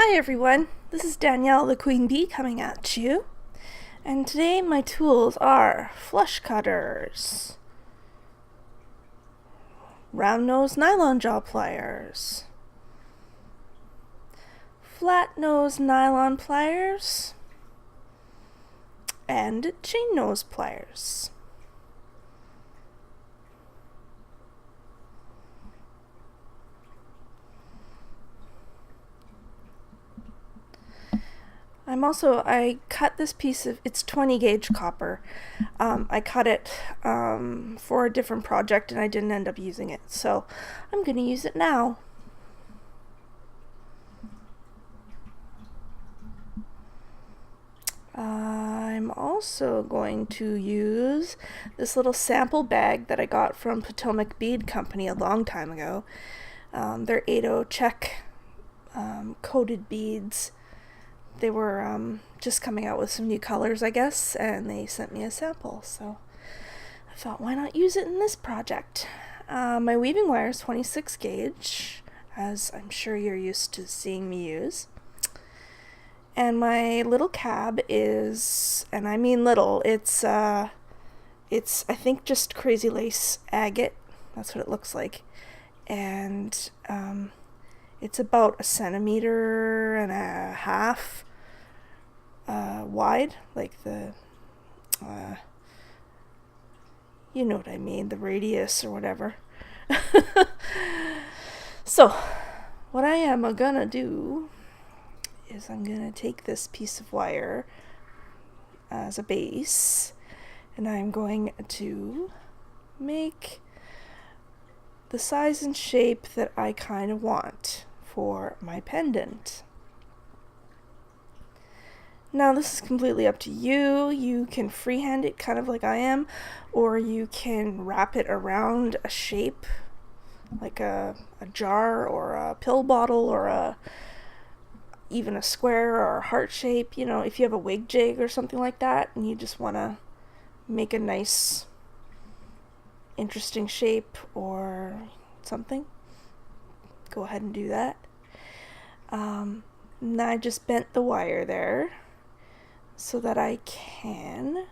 Hi everyone, this is Danielle the Queen Bee coming at you, and today my tools are flush cutters, round nose nylon jaw pliers, flat nose nylon pliers, and chain nose pliers. I cut this piece of, it's 20 gauge copper. I cut it for a different project and I didn't end up using it, so I'm going to use it now. I'm also going to use this little sample bag that I got from Potomac Bead Company a long time ago. They're 8-0 Czech coated beads. They were just coming out with some new colors, I guess, and they sent me a sample, so I thought, why not use it in this project? My weaving wire is 26 gauge, as I'm sure you're used to seeing me use. And my little cab is, and I mean little, it's I think just crazy lace agate. That's what it looks like. And it's about 1.5 centimeters wide, like the you know what I mean, the radius or whatever. So what I am gonna do is I'm gonna take this piece of wire as a base and I'm going to make the size and shape that I kind of want for my pendant. Now this is completely up to you. You can freehand it kind of like I am, or you can wrap it around a shape like a jar or a pill bottle or even a square or a heart shape. You know, if you have a wig jig or something like that and you just want to make a nice interesting shape or something, go ahead and do that. And I just bent the wire there so that I can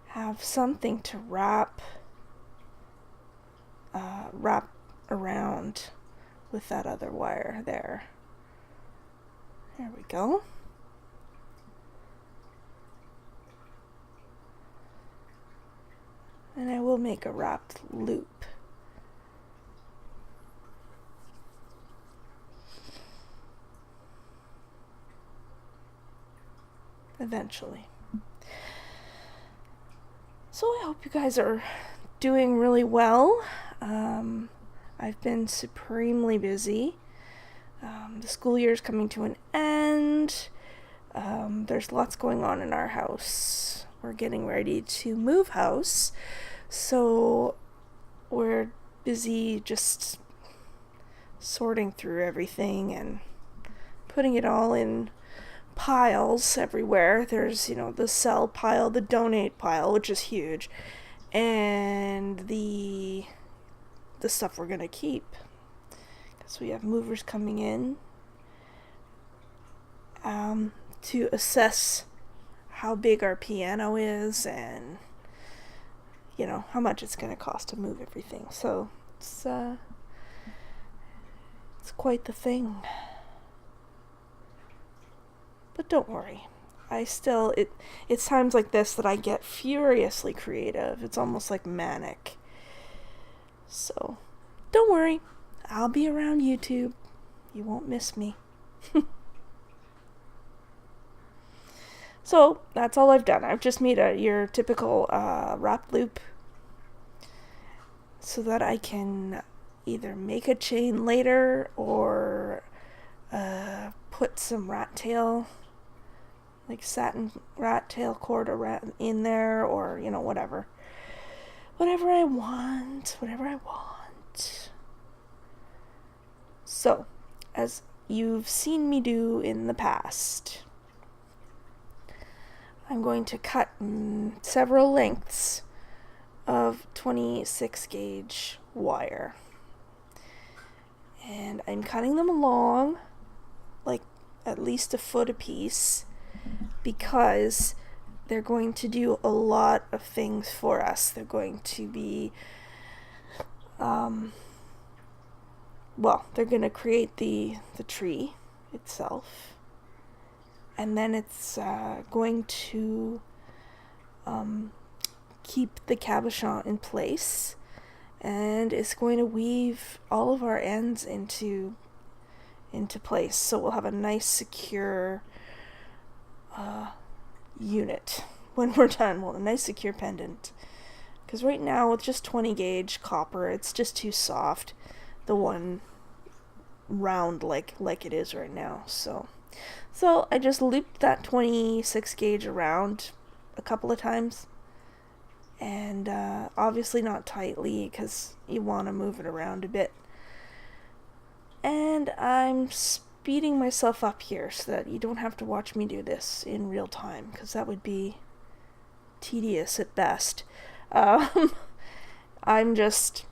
have something to wrap around with that other wire there. There we go. And I will make a wrapped loop. Eventually. So I hope you guys are doing really well. I've been supremely busy. The school year is coming to an end. There's lots going on in our house. We're getting ready to move house, so we're busy just sorting through everything and putting it all in piles everywhere. There's, the sell pile, the donate pile, which is huge, and the stuff we're gonna keep, because we have movers coming in to assess how big our piano is and how much it's gonna cost to move everything. So it's quite the thing. But don't worry, it's times like this that I get furiously creative. It's almost like manic. So don't worry, I'll be around YouTube. You won't miss me. So that's all I've done. I've just made your typical wrap loop so that I can either make a chain later or put some rat tail, like satin rat tail cord in there, or whatever I want. So, as you've seen me do in the past, I'm going to cut several lengths of 26 gauge wire, and I'm cutting them along like at least a foot apiece, because they're going to do a lot of things for us. They're going to be, they're going to create the tree itself, and then it's going to keep the cabochon in place, and it's going to weave all of our ends into place, so we'll have a nice secure unit when we're done. Well, a nice secure pendant, because right now with just 20 gauge copper, it's just too soft, the one round like it is right now. So I just looped that 26 gauge around a couple of times, and obviously not tightly because you want to move it around a bit. And I'm speeding myself up here so that you don't have to watch me do this in real time, because that would be tedious at best. I'm just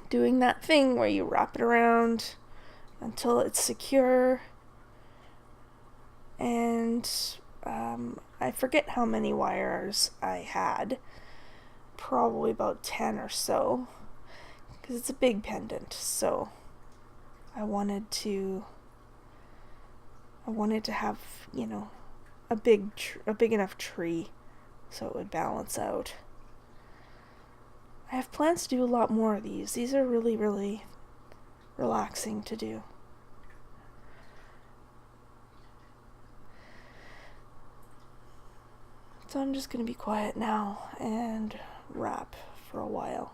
doing that thing where you wrap it around until it's secure, and I forget how many wires I had, probably about 10 or so, because it's a big pendant, so I wanted to have, a big enough tree so it would balance out. I have plans to do a lot more of these. These are really, really relaxing to do. So I'm just going to be quiet now and wrap for a while.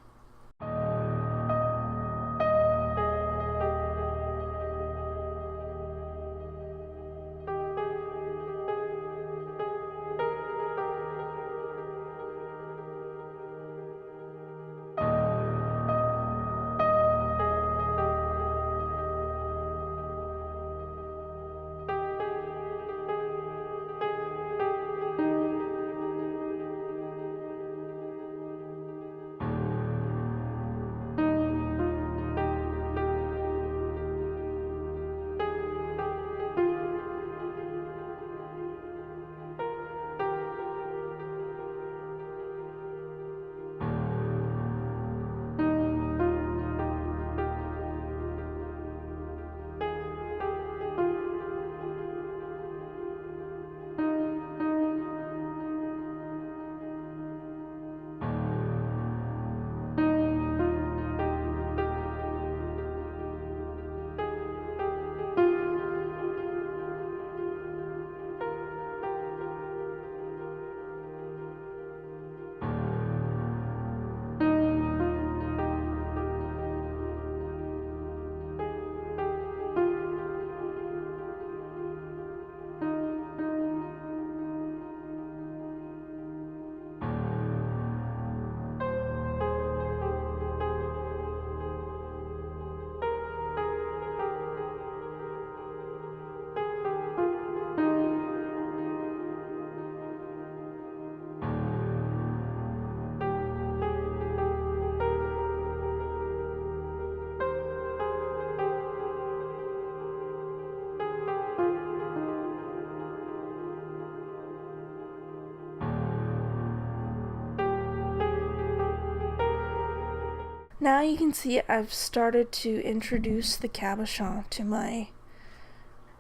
Now you can see I've started to introduce the cabochon to my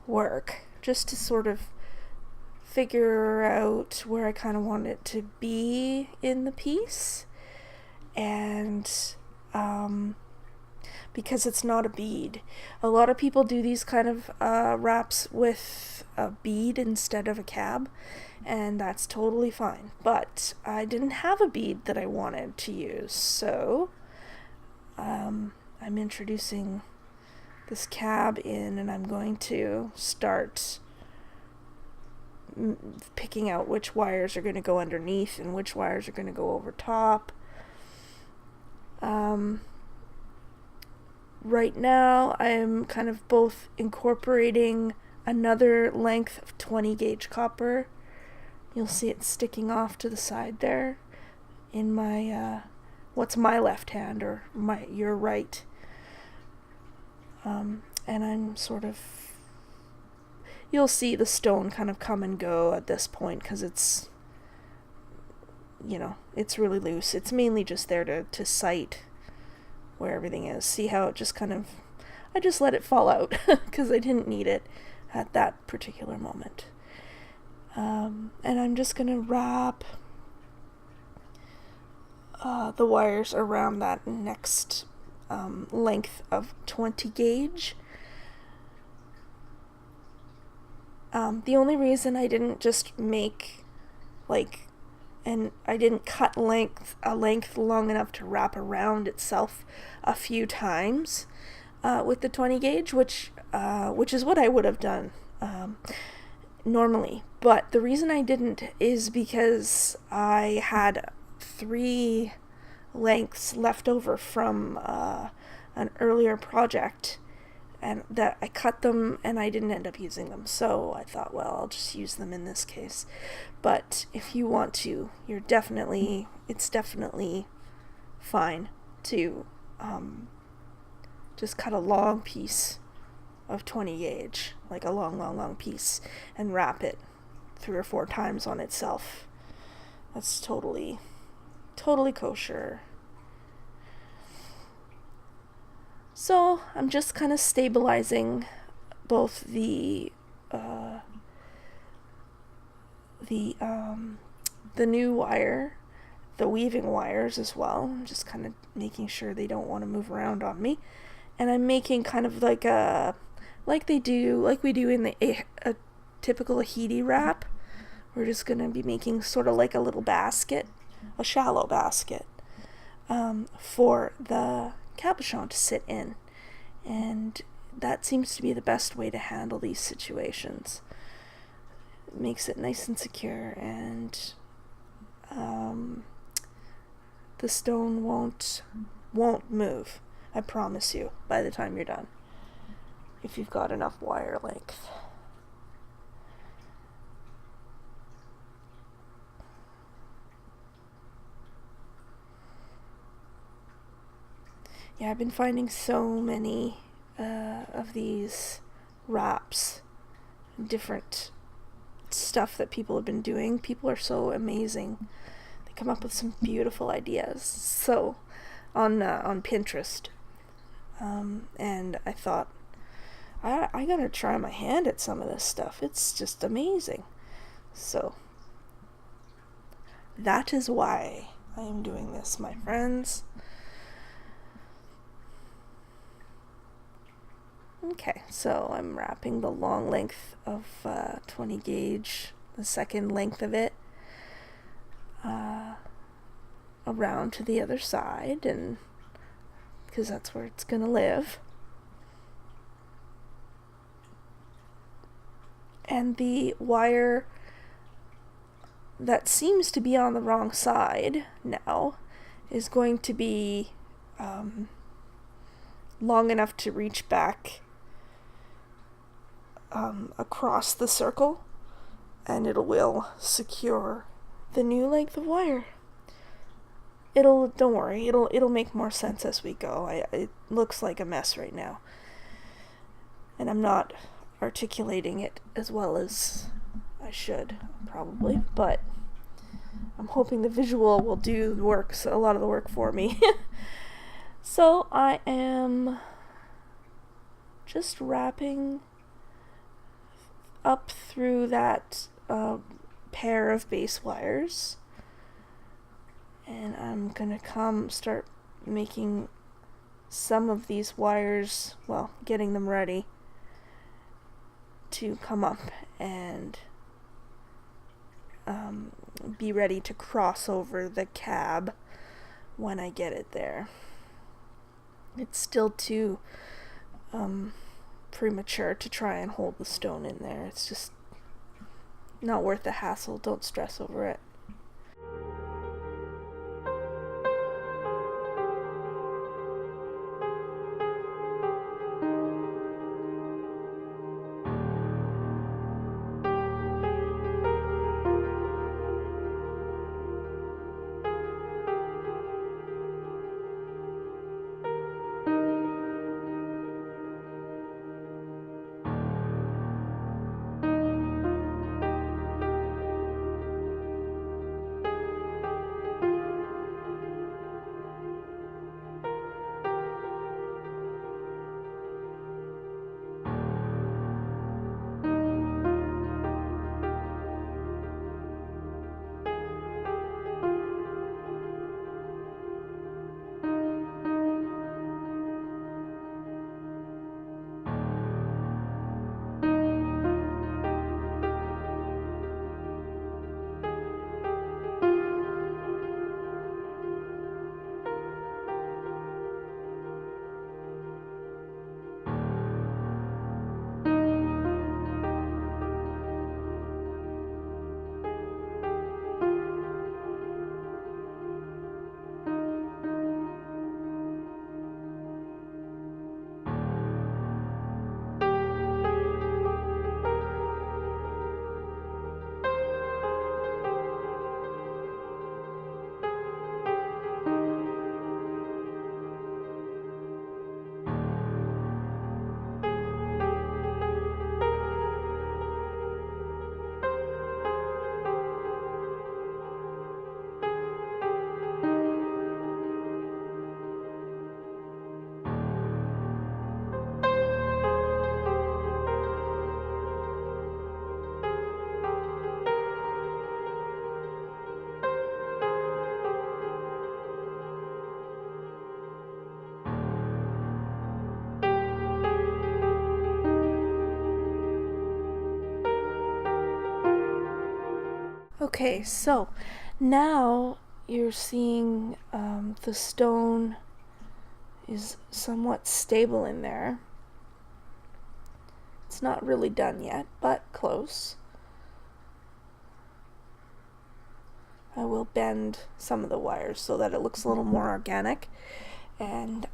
work, just to sort of figure out where I kind of want it to be in the piece. And because it's not a bead. A lot of people do these kind of wraps with a bead instead of a cab, and that's totally fine. But I didn't have a bead that I wanted to use, so I'm introducing this cab in, and I'm going to start picking out which wires are going to go underneath and which wires are going to go over top. Right now I'm kind of both incorporating another length of 20 gauge copper. You'll see it sticking off to the side there in my what's my left hand, or your right. And I'm sort of you'll see the stone kind of come and go at this point because it's, it's really loose. It's mainly just there to sight where everything is. See how it just kind of, I just let it fall out because I didn't need it at that particular moment. And I'm just going to wrap the wires around that next length of 20 gauge. The only reason I didn't just make and I didn't cut a length long enough to wrap around itself a few times with the 20 gauge, which is what I would have done normally. But the reason I didn't is because I had 3 lengths left over from an earlier project, and that I cut them and I didn't end up using them. So I thought, well, I'll just use them in this case. But if you want to, it's definitely fine to just cut a long piece of 20 gauge, like a long piece, and wrap it 3 or 4 times on itself. That's totally kosher. So I'm just kind of stabilizing both the new wire, the weaving wires as well. I'm just kind of making sure they don't want to move around on me. And I'm making kind of like we do in a typical Ahidi wrap. We're just going to be making sort of like a little basket, a shallow basket, for the cabochon to sit in. And that seems to be the best way to handle these situations. It makes it nice and secure, and the stone won't move, I promise you, by the time you're done, if you've got enough wire length. Yeah, I've been finding so many of these wraps, different stuff that people have been doing. People are so amazing. They come up with some beautiful ideas. So, on Pinterest, and I thought, I gotta try my hand at some of this stuff. It's just amazing. So, that is why I am doing this, my friends. Okay, so I'm wrapping the long length of 20 gauge, the second length of it, around to the other side, and because that's where it's gonna live. And the wire that seems to be on the wrong side now is going to be long enough to reach back across the circle, and it will secure the new length of wire. Don't worry, it'll make more sense as we go. It looks like a mess right now, and I'm not articulating it as well as I should, probably, but I'm hoping the visual will do a lot of the work for me. So I am just wrapping up through that pair of base wires, and I'm gonna start making some of these wires, getting them ready to come up and be ready to cross over the cab when I get it there. It's still too premature to try and hold the stone in there. It's just not worth the hassle. Don't stress over it. Okay, so now you're seeing the stone is somewhat stable in there. It's not really done yet, but close. I will bend some of the wires so that it looks a little more organic, and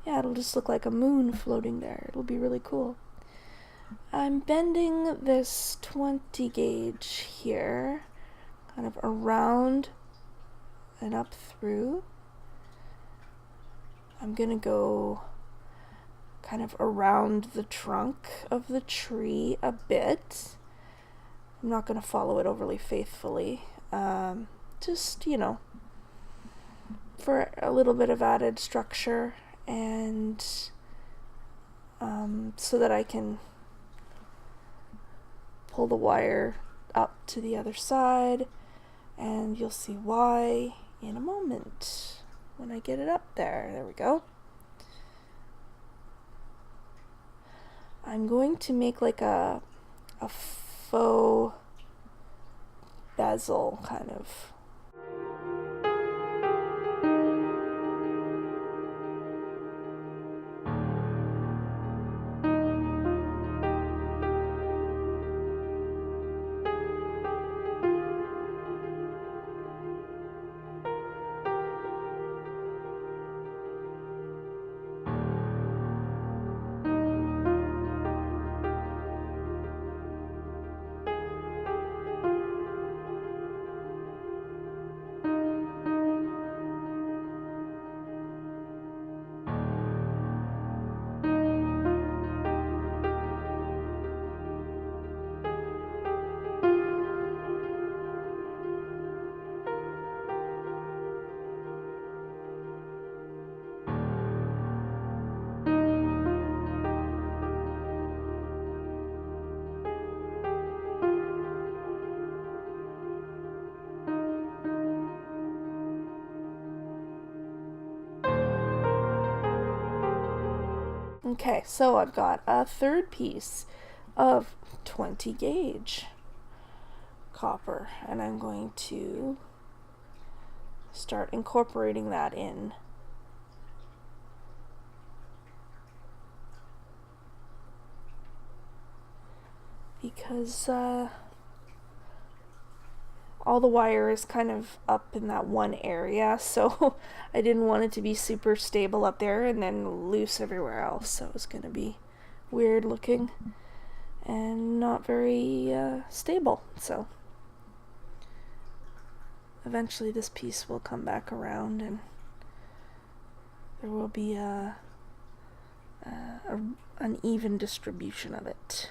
yeah, it'll just look like a moon floating there. It'll be really cool. I'm bending this 20 gauge here, kind of around and up through. I'm gonna go kind of around the trunk of the tree a bit. I'm not gonna follow it overly faithfully. Just, for a little bit of added structure, and so that I can pull the wire up to the other side, and you'll see why in a moment when I get it up there. There we go. I'm going to make like a faux bezel kind of. Okay, so I've got a third piece of 20 gauge copper, and I'm going to start incorporating that in. Because all the wire is kind of up in that one area, so I didn't want it to be super stable up there and then loose everywhere else, so it's going to be weird looking and not very stable. So eventually this piece will come back around and there will be an even distribution of it.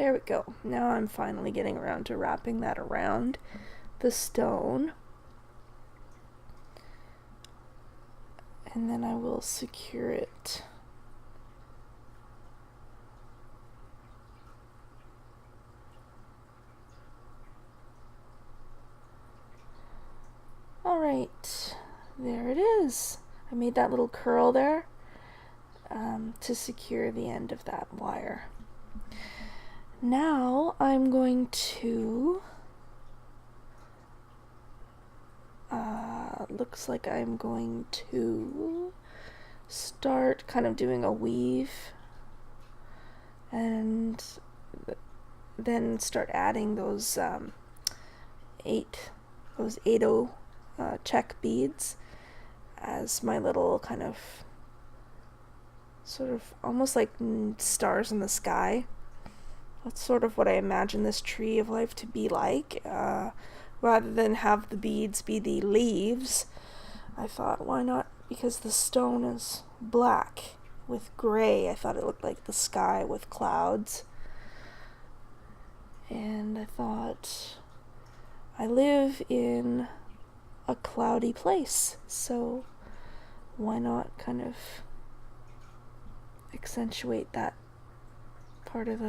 There we go. Now I'm finally getting around to wrapping that around the stone. And then I will secure it. Alright, there it is. I made that little curl there to secure the end of that wire. Now I'm going to, looks like I'm going to start kind of doing a weave and then start adding those 8/0 check beads as my little kind of sort of almost like stars in the sky. That's sort of what I imagine this tree of life to be like. Rather than have the beads be the leaves, I thought, why not? Because the stone is black with gray, I thought it looked like the sky with clouds. And I thought, I live in a cloudy place, so why not kind of accentuate that part of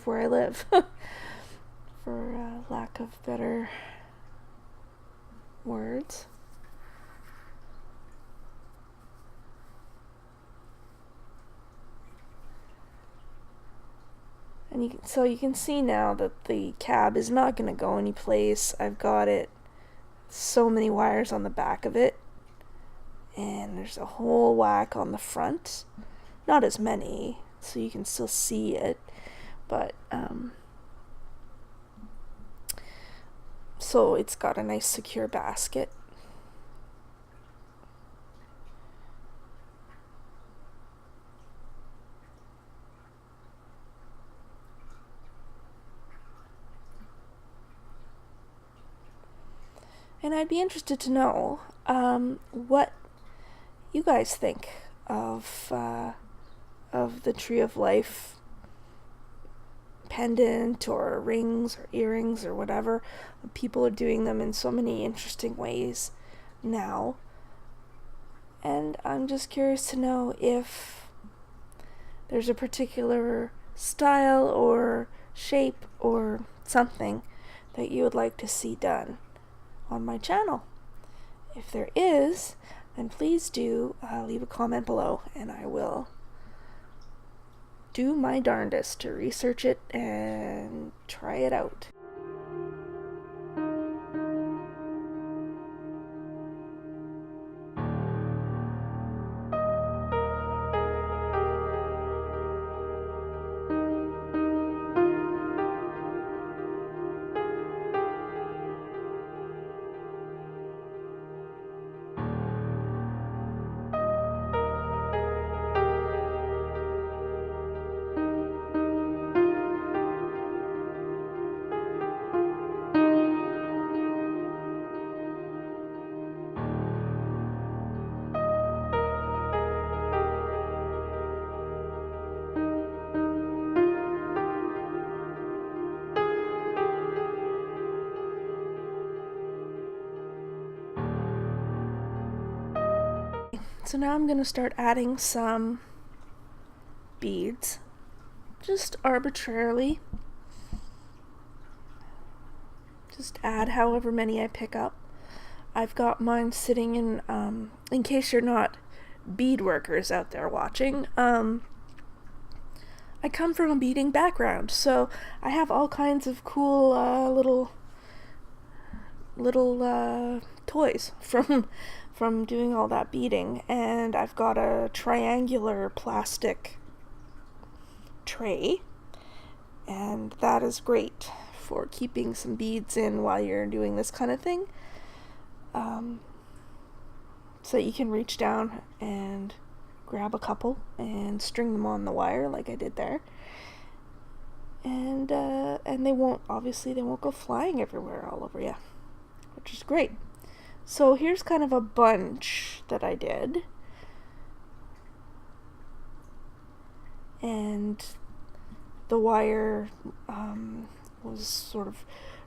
where I live, for lack of better words. And so you can see now that the cab is not going to go anyplace. I've got it, so many wires on the back of it, and there's a whole whack on the front. Not as many, so you can still see it, but so it's got a nice secure basket. And I'd be interested to know what you guys think of the Tree of Life pendant or rings or earrings or whatever. People are doing them in so many interesting ways now. And I'm just curious to know if there's a particular style or shape or something that you would like to see done on my channel. If there is, then please do leave a comment below, and I will do my darndest to research it and try it out. So now I'm going to start adding some beads, just arbitrarily. Just add however many I pick up. I've got mine sitting in case you're not bead workers out there watching, I come from a beading background, so I have all kinds of cool little toys from doing all that beading. And I've got a triangular plastic tray, and that is great for keeping some beads in while you're doing this kind of thing, so you can reach down and grab a couple and string them on the wire like I did there, and they won't go flying everywhere all over you, which is great. So here's kind of a bunch that I did, and the wire was sort of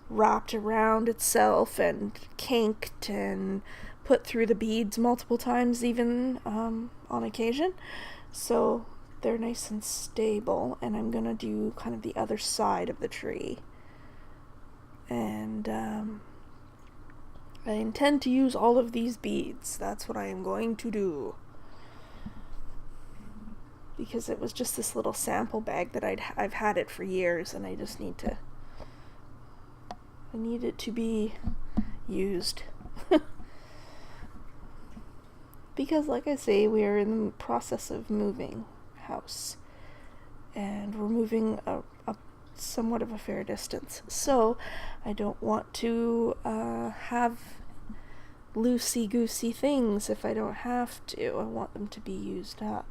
wrapped around itself and kinked and put through the beads multiple times even on occasion. So they're nice and stable, and I'm gonna do kind of the other side of the tree. And I intend to use all of these beads. That's what I am going to do. Because it was just this little sample bag that I've had it for years, and I just need it to be used. Because, like I say, we are in the process of moving house, and we're moving a somewhat of a fair distance, so I don't want to have loosey-goosey things if I don't have to. I want them to be used up.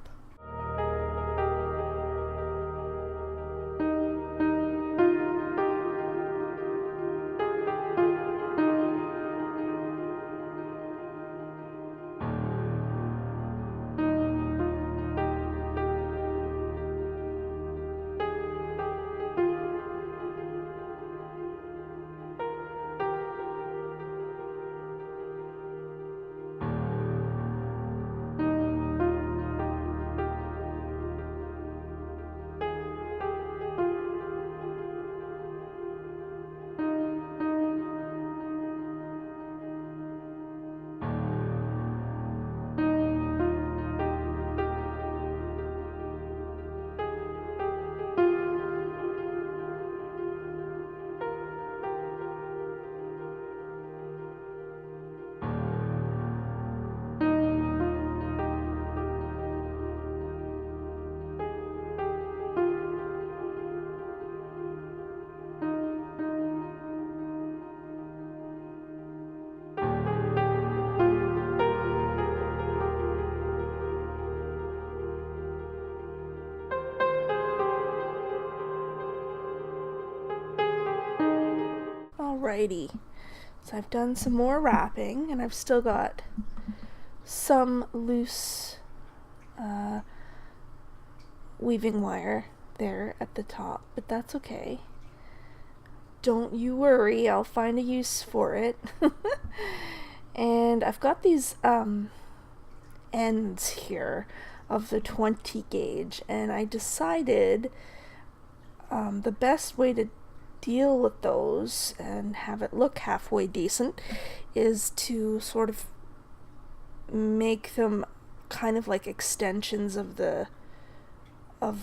Alrighty, so I've done some more wrapping, and I've still got some loose weaving wire there at the top, but that's okay. Don't you worry, I'll find a use for it. And I've got these ends here of the 20 gauge, and I decided the best way to deal with those and have it look halfway decent is to sort of make them kind of like extensions of the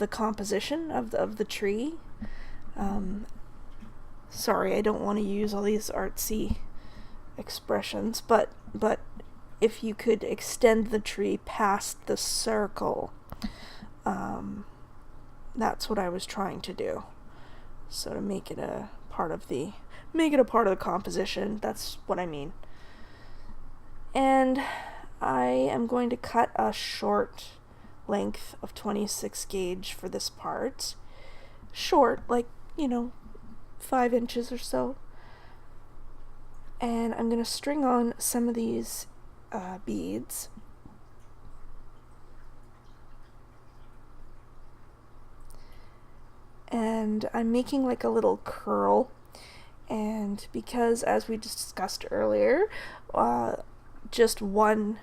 composition of the tree. Sorry, I don't want to use all these artsy expressions, but if you could extend the tree past the circle, that's what I was trying to do. So to make it a part of the composition, that's what I mean. And I am going to cut a short length of 26 gauge for this part. Short, like, 5 inches or so. And I'm going to string on some of these beads. And I'm making like a little curl, and because, as we discussed earlier, just one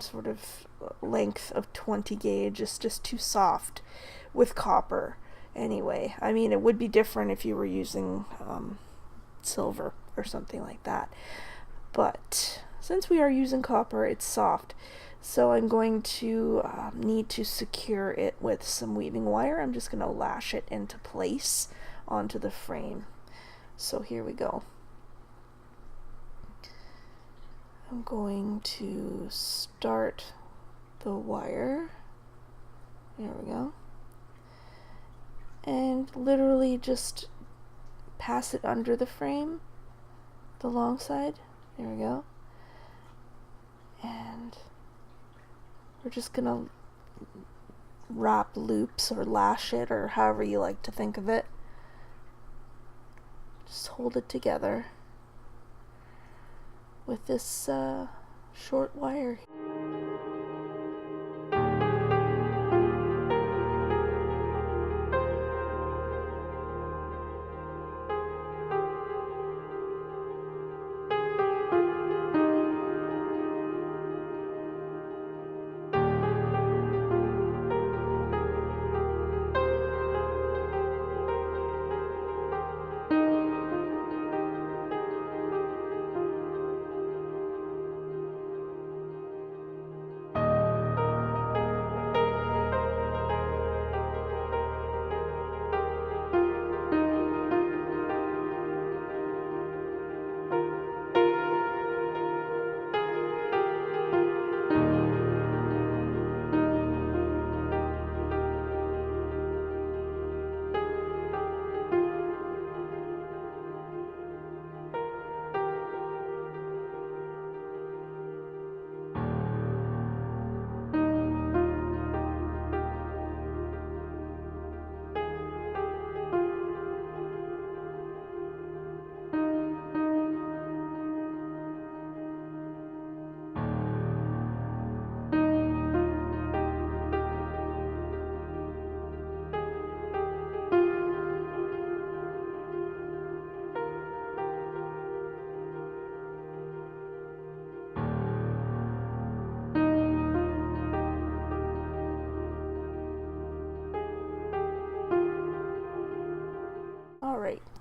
sort of length of 20 gauge is just too soft with copper anyway. I mean, it would be different if you were using silver or something like that, but since we are using copper, it's soft. So I'm going to need to secure it with some weaving wire. I'm just going to lash it into place onto the frame. So here we go. I'm going to start the wire. There we go. And literally just pass it under the frame, the long side. There we go. And we're just gonna wrap loops or lash it, or however you like to think of it. Just hold it together with this short wire.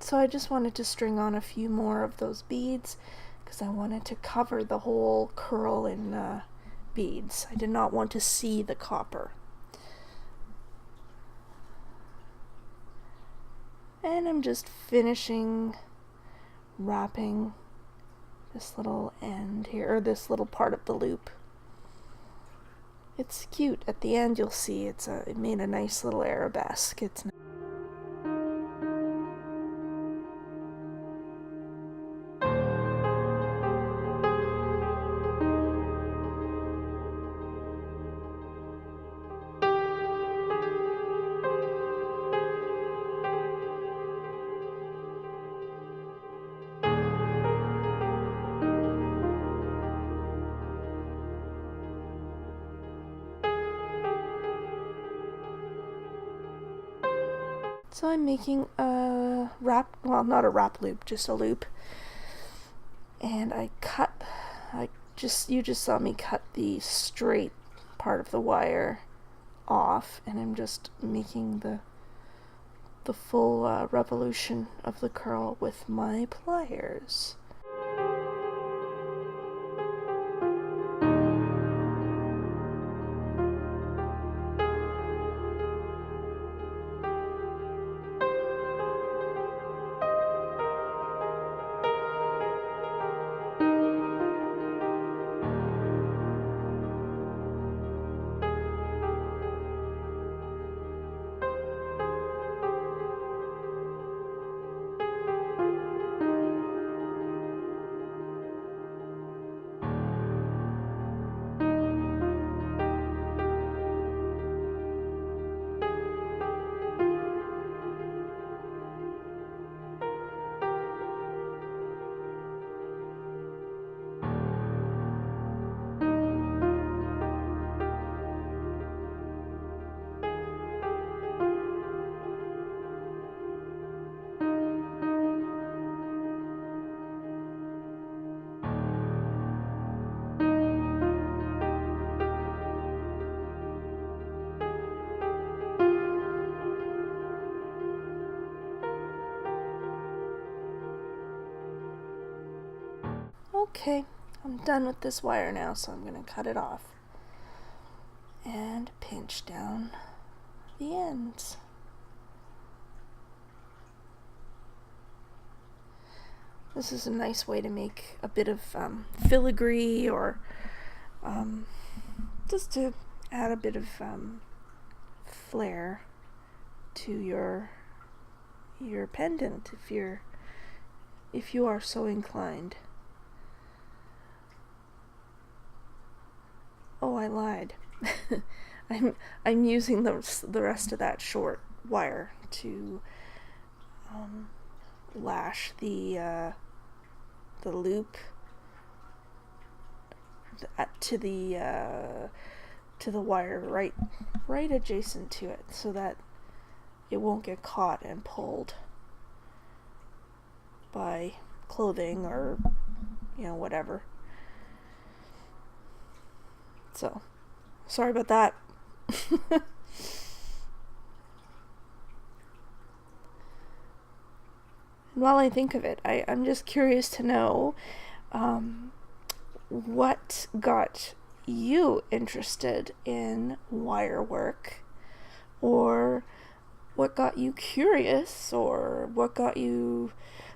So I just wanted to string on a few more of those beads because I wanted to cover the whole curl in beads. I did not want to see the copper. And I'm just finishing wrapping this little end here, or this little part of the loop. It's cute. At the end you'll see it made a nice little arabesque. It's So I'm making a wrap, well, not a wrap loop, just a loop. And you just saw me cut the straight part of the wire off, and I'm just making the full revolution of the curl with my pliers. Okay, I'm done with this wire now, so I'm going to cut it off and pinch down the ends. This is a nice way to make a bit of filigree, or just to add a bit of flair to your pendant if you are so inclined. Oh, I lied. I'm using the rest of that short wire to lash the loop to the wire right adjacent to it, so that it won't get caught and pulled by clothing or whatever. So, sorry about that. And while I think of it, I'm just curious to know what got you interested in wire work, or what got you curious, or what got you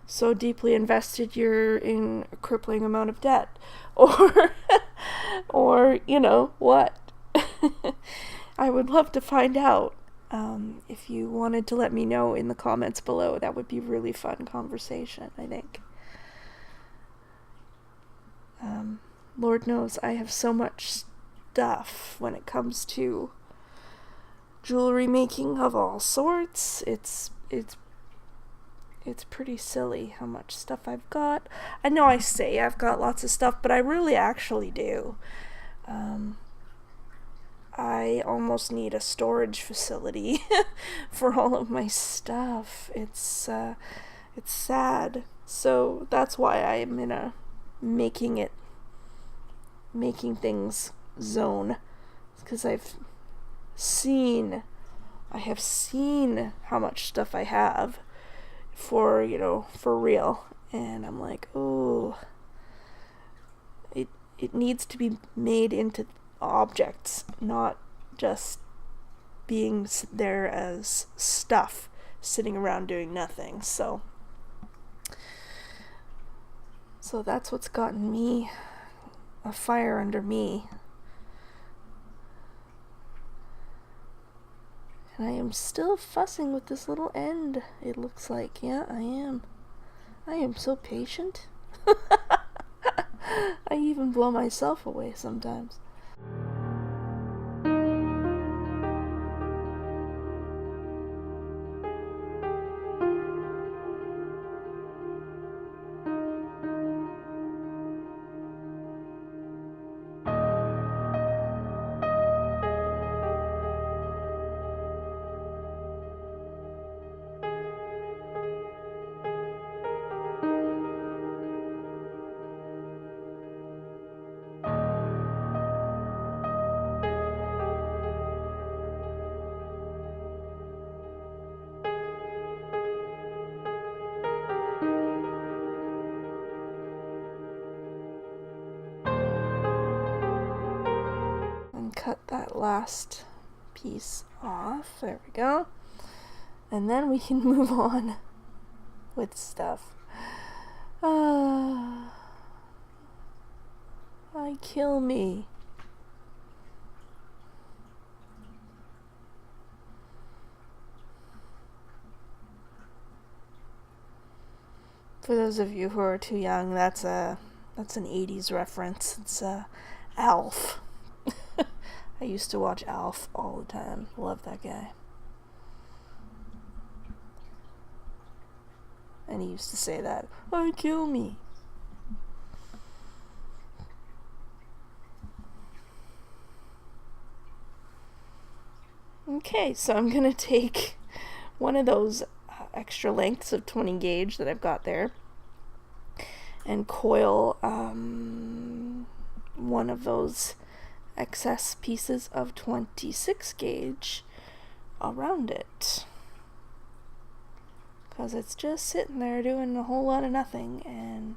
so deeply invested you're in a crippling amount of debt, or or what. I would love to find out. If you wanted to let me know in the comments below, that would be really fun conversation, I think. Lord knows I have so much stuff when it comes to jewelry making of all sorts. It's pretty silly how much stuff I've got. I know I say I've got lots of stuff, but I really actually do. I almost need a storage facility for all of my stuff. It's sad. So that's why I am in a making things zone, because I have seen how much stuff I have for, for real. And I'm like, oh, it needs to be made into objects, not just being there as stuff sitting around doing nothing. So that's what's gotten me a fire under me. And I am still fussing with this little end, it looks like. Yeah, I am. I am so patient. I even blow myself away sometimes. Cut that last piece off. There we go. And then we can move on with stuff. I kill me. For those of you who are too young, that's an 80s reference. It's Alf. I used to watch Alf all the time. Love that guy. And he used to say that, "I kill me." Okay, so I'm gonna take one of those extra lengths of 20 gauge that I've got there and coil one of those excess pieces of 26 gauge around it, because it's just sitting there doing a whole lot of nothing, and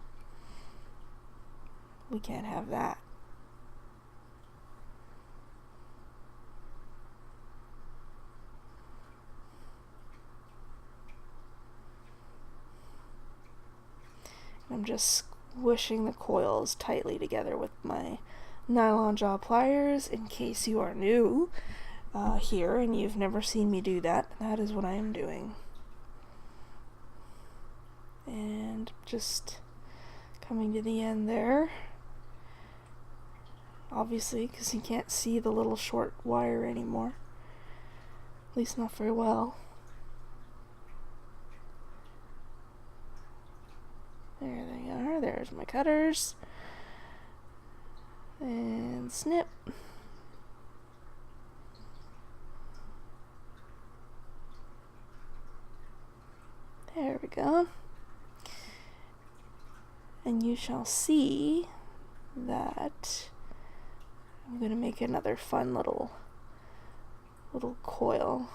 we can't have that. I'm just squishing the coils tightly together with my nylon jaw pliers. In case you are new here and you've never seen me do that, that is what I am doing. And just coming to the end there, obviously, because you can't see the little short wire anymore, at least not very well. There they are. There's my cutters. And snip. There we go. And you shall see that I'm going to make another fun little coil.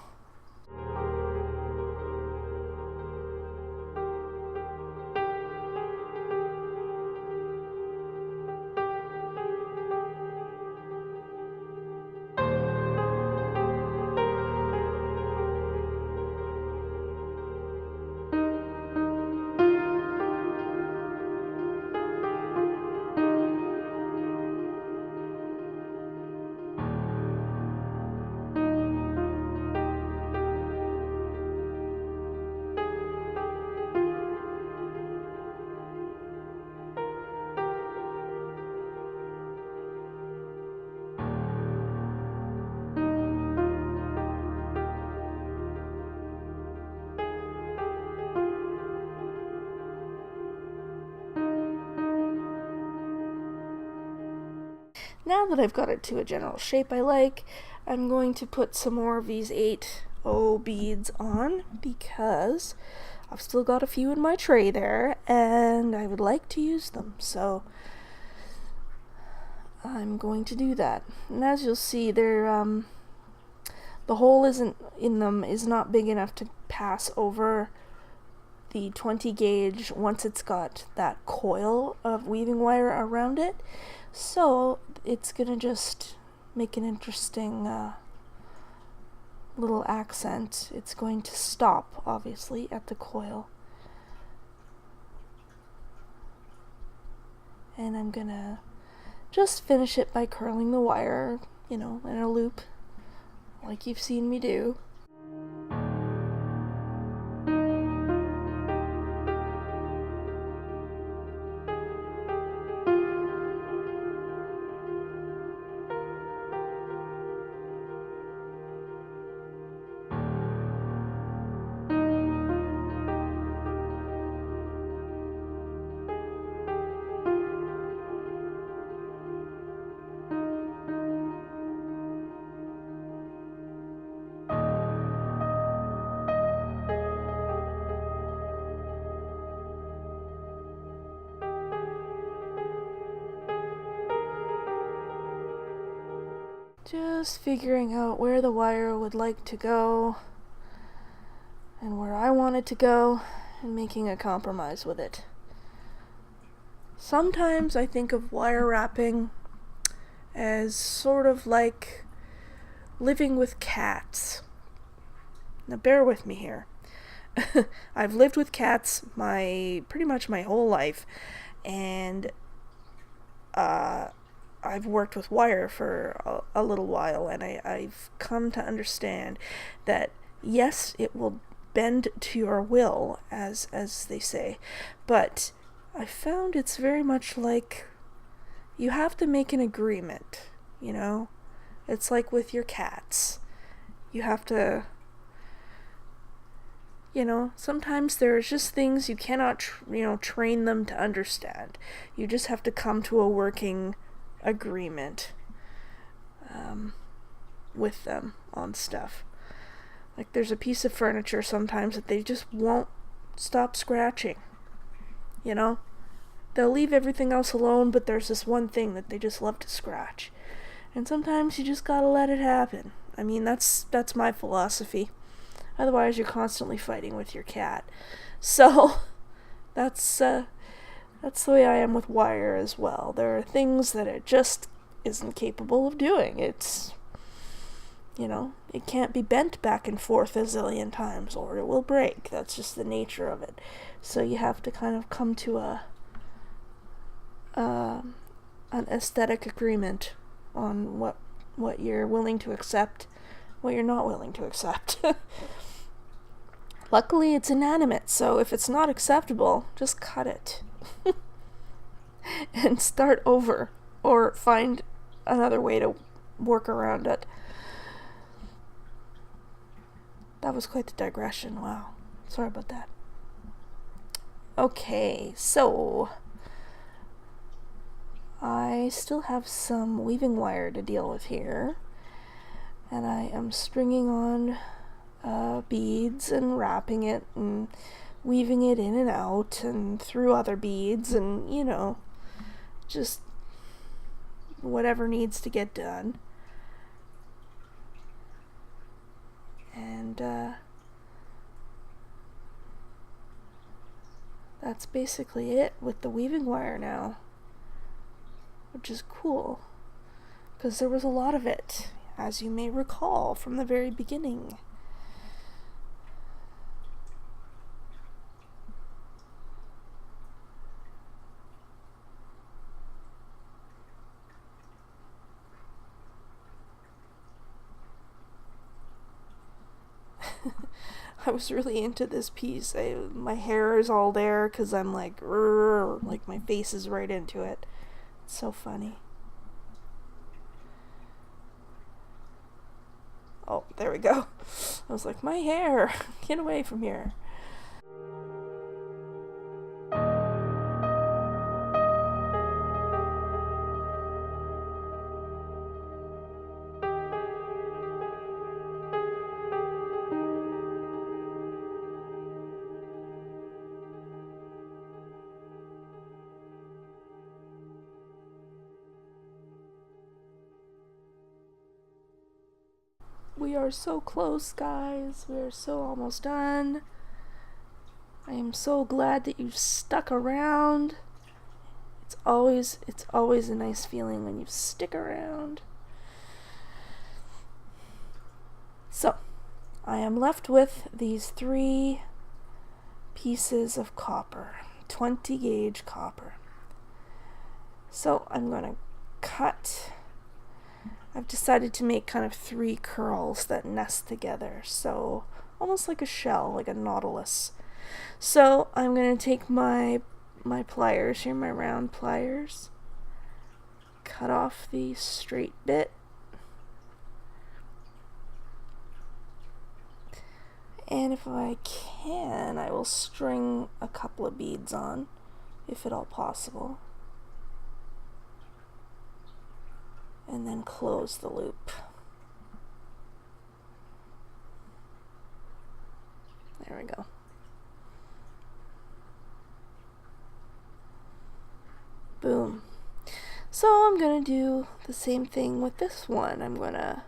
Now that I've got it to a general shape I like, I'm going to put some more of these 8O beads on, because I've still got a few in my tray there and I would like to use them, so I'm going to do that. And as you'll see, the hole in them is not big enough to pass over the 20 gauge once it's got that coil of weaving wire around it. So it's gonna just make an interesting little accent. It's going to stop, obviously, at the coil. And I'm gonna just finish it by curling the wire, in a loop, like you've seen me do. Just figuring out where the wire would like to go and where I want it to go and making a compromise with it. Sometimes I think of wire wrapping as sort of like living with cats. Now bear with me here. I've lived with cats pretty much my whole life, and I've worked with wire for a little while, and I've come to understand that yes, it will bend to your will, as they say, but I found it's very much like you have to make an agreement, It's like with your cats. You have to, sometimes there's just things you cannot, train them to understand. You just have to come to a working agreement with them on stuff. Like there's a piece of furniture sometimes that they just won't stop scratching. They'll leave everything else alone, but there's this one thing that they just love to scratch. And sometimes you just gotta let it happen. I mean, that's my philosophy. Otherwise you're constantly fighting with your cat. So that's the way I am with wire as well. There are things that it just isn't capable of doing. It's, it can't be bent back and forth a zillion times or it will break. That's just the nature of it. So you have to kind of come to an aesthetic agreement on what you're willing to accept, what you're not willing to accept. Luckily, it's inanimate, so if it's not acceptable, just cut it. And start over, or find another way to work around it. That was quite the digression, wow. Sorry about that. Okay, so I still have some weaving wire to deal with here, and I am stringing on beads and wrapping it and weaving it in and out and through other beads and, just whatever needs to get done. And that's basically it with the weaving wire now, which is cool because there was a lot of it, as you may recall from the very beginning. I was really into this piece. My hair is all there because I'm like my face is right into it. It's so funny. Oh, there we go. I was like, my hair, get away from here. We are so close, guys. We are so almost done. I am so glad that you've stuck around. It's always a nice feeling when you stick around. So, I am left with these 3 pieces of copper, 20 gauge copper. So I'm going to cut. I've decided to make kind of 3 curls that nest together, so almost like a shell, like a nautilus. So I'm going to take my pliers here, my round pliers, cut off the straight bit, and if I can, I will string a couple of beads on, if at all possible, and then close the loop. There we go. Boom. So I'm gonna do the same thing with this one. I'm gonna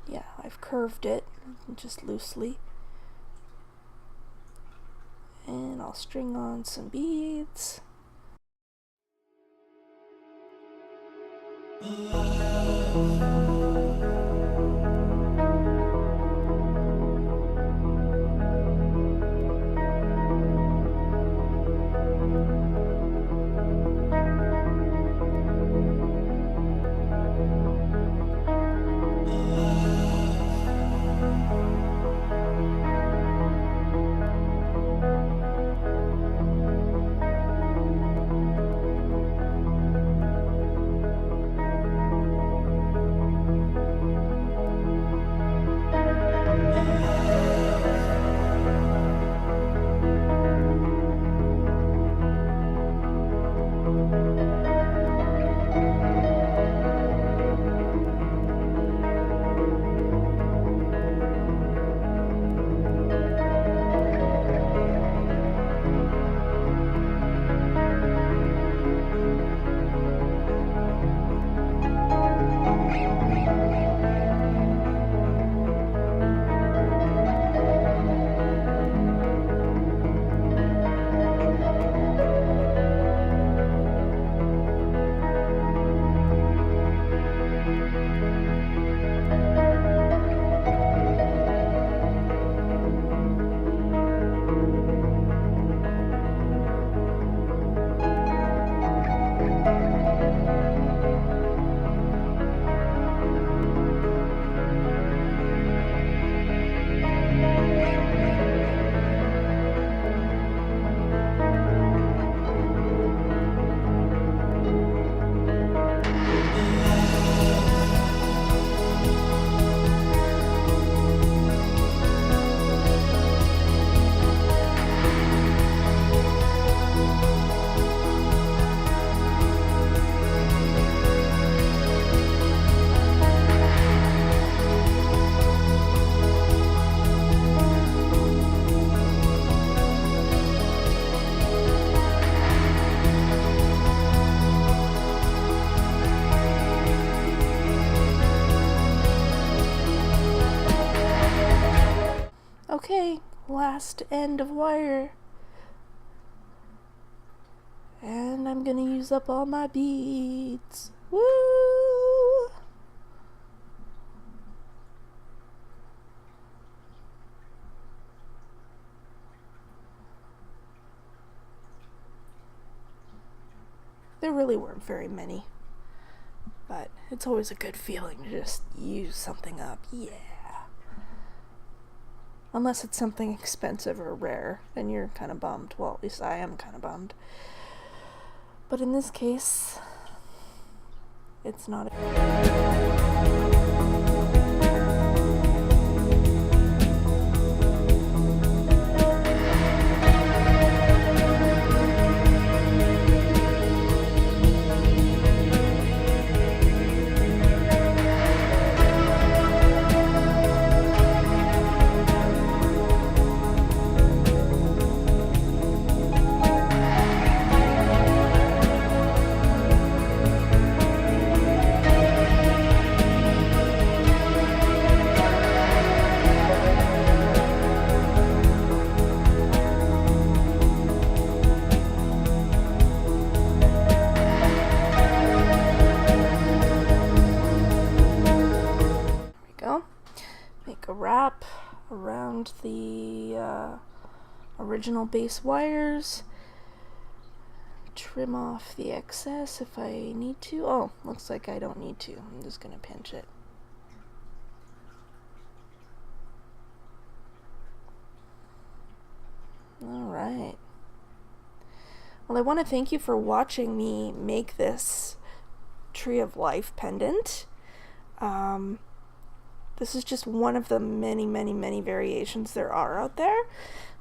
yeah, I've curved it just loosely, and I'll string on some beads. Okay, last end of wire. And I'm gonna use up all my beads. Woo! There really weren't very many, but it's always a good feeling to just use something up. Yeah. Unless it's something expensive or rare, then you're kind of bummed. Well, at least I am kind of bummed. But in this case, it's not. like a wrap around the original base wires. Trim off the excess if I need to. Oh, looks like I don't need to. I'm just gonna pinch it. Alright. Well, I want to thank you for watching me make this Tree of Life pendant. This is just one of the many, many, many variations there are out there.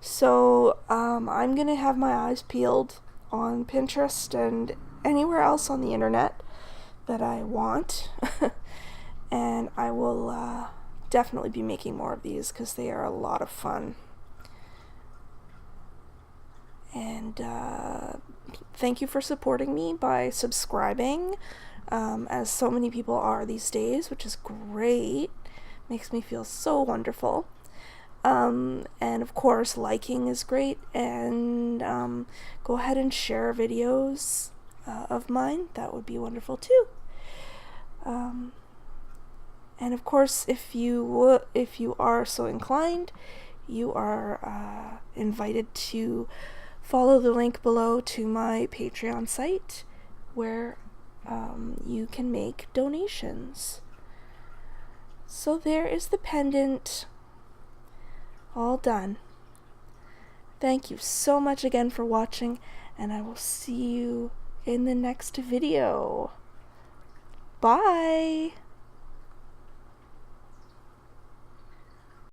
So I'm going to have my eyes peeled on Pinterest and anywhere else on the internet that I want. And I will definitely be making more of these because they are a lot of fun. And thank you for supporting me by subscribing, as so many people are these days, which is great. Makes me feel so wonderful. And of course, liking is great, and go ahead and share videos of mine. That would be wonderful too. And of course, if you are so inclined, you are invited to follow the link below to my Patreon site, where you can make donations. So there is the pendant, all done. Thank you so much again for watching, and I will see you in the next video. Bye!